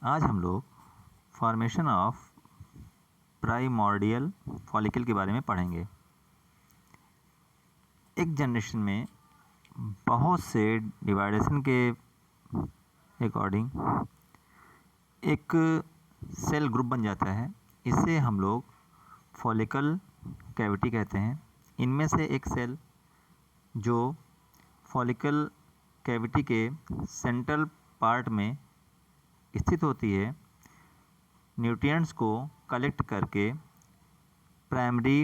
आज हम लोग फॉर्मेशन ऑफ प्राइमॉर्डियल फॉलिकल के बारे में पढ़ेंगे। एक जनरेशन में बहुत से डिवाइडेशन के अकॉर्डिंग एक सेल ग्रुप बन जाता है। इसे हम लोग फॉलिकल कैविटी कहते हैं। इनमें से एक सेल जो फॉलिकल कैविटी के सेंट्रल पार्ट में स्थित होती है, न्यूट्रिएंट्स को कलेक्ट करके प्राइमरी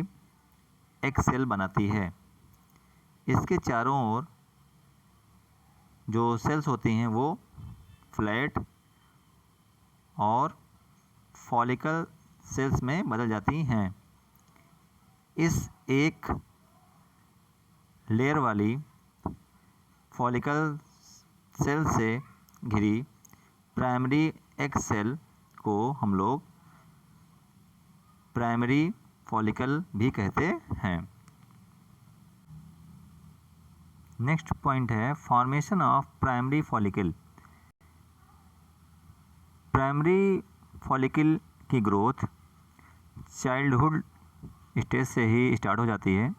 एग सेल बनाती है। इसके चारों ओर जो सेल्स होती हैं वो फ्लैट और फॉलिकल सेल्स में बदल जाती हैं। इस एक लेयर वाली फॉलिकल सेल से घिरी प्राइमरी एग सेल को हम लोग प्राइमरी फॉलिकल भी कहते हैं। नेक्स्ट पॉइंट है formation of primary follicle. Primary follicle की ग्रोथ चाइल्डहुड स्टेज से ही स्टार्ट हो जाती है।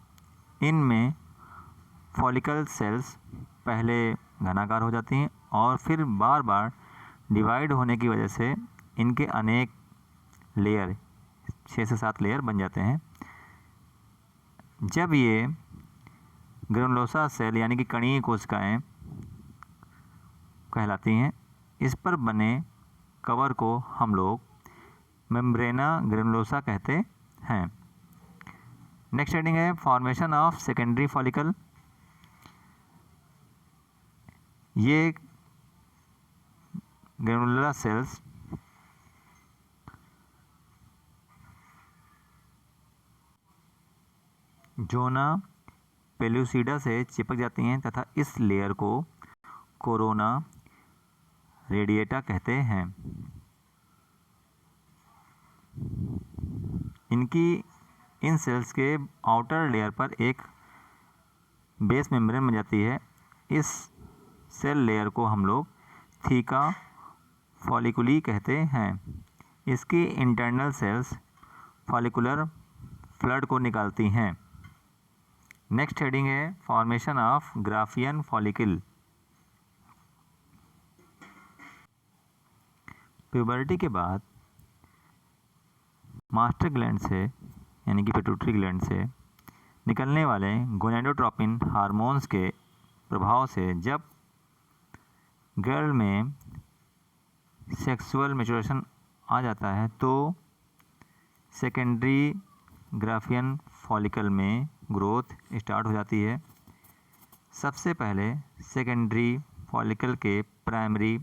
इनमें फॉलिकल सेल्स पहले घनाकार हो जाती हैं और फिर बार बार डिवाइड होने की वजह से इनके अनेक लेयर 6 से 7 लेयर बन जाते हैं। जब ये ग्रेनुलोसा सेल यानी कि कणीय कोशिकाएं कहलाती हैं, इस पर बने कवर को हम लोग मेम्ब्रेना ग्रेनुलोसा कहते हैं। नेक्स्ट हेडिंग है फॉर्मेशन ऑफ सेकेंडरी फॉलिकल। ये ग्रेनुलर सेल्स जोना पेल्यूसिडा से चिपक जाती हैं तथा इस लेयर को कोरोना रेडिएटा कहते हैं। इन सेल्स के आउटर लेयर पर एक बेस मेम्ब्रेन बन जाती है। इस सेल लेयर को हम लोग थीका फॉलिकुली कहते हैं। इसकी इंटरनल सेल्स फॉलिकुलर फ्लड को निकालती हैं। नेक्स्ट हेडिंग है formation of Graafian follicle. Puberty के बाद मास्टर ग्लैंड से यानी कि पिट्यूटरी ग्लैंड से निकलने वाले गोनेडोट्रोपिन हार्मोन्स के प्रभाव से जब गर्ल में सेक्सुअल मैच्योरेशन आ जाता है तो सेकेंडरी ग्राफियन फॉलिकल में ग्रोथ स्टार्ट हो जाती है। सबसे पहले सेकेंडरी फॉलिकल के प्राइमरी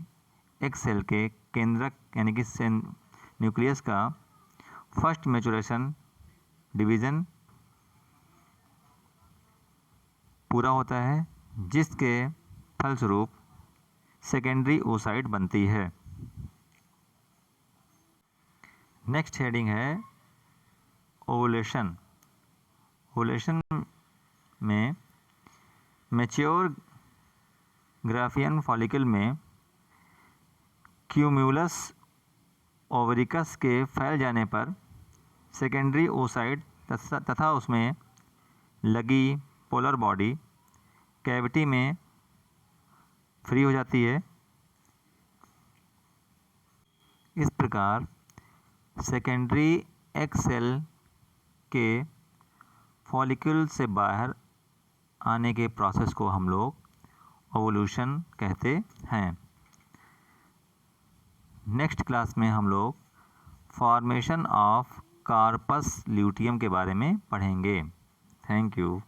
एग सेल के केंद्रक यानी कि न्यूक्लियस का फर्स्ट मैच्योरेशन डिवीज़न पूरा होता है, जिसके फलस्वरूप सेकेंडरी oocyte बनती है। नेक्स्ट हेडिंग है ओवुलेशन। ओवुलेशन में मैच्योर ग्राफियन फॉलिकल में क्यूम्यूलस ओवरिकस के फैल जाने पर सेकेंडरी oocyte तथा उसमें लगी पोलर बॉडी कैविटी में फ्री हो जाती है। इस प्रकार सेकेंडरी एग सेल के फॉलिकल से बाहर आने के प्रोसेस को हम लोग ओवुलेशन कहते हैं। नेक्स्ट क्लास में हम लोग फॉर्मेशन ऑफ कार्पस ल्यूटियम के बारे में पढ़ेंगे। Thank you.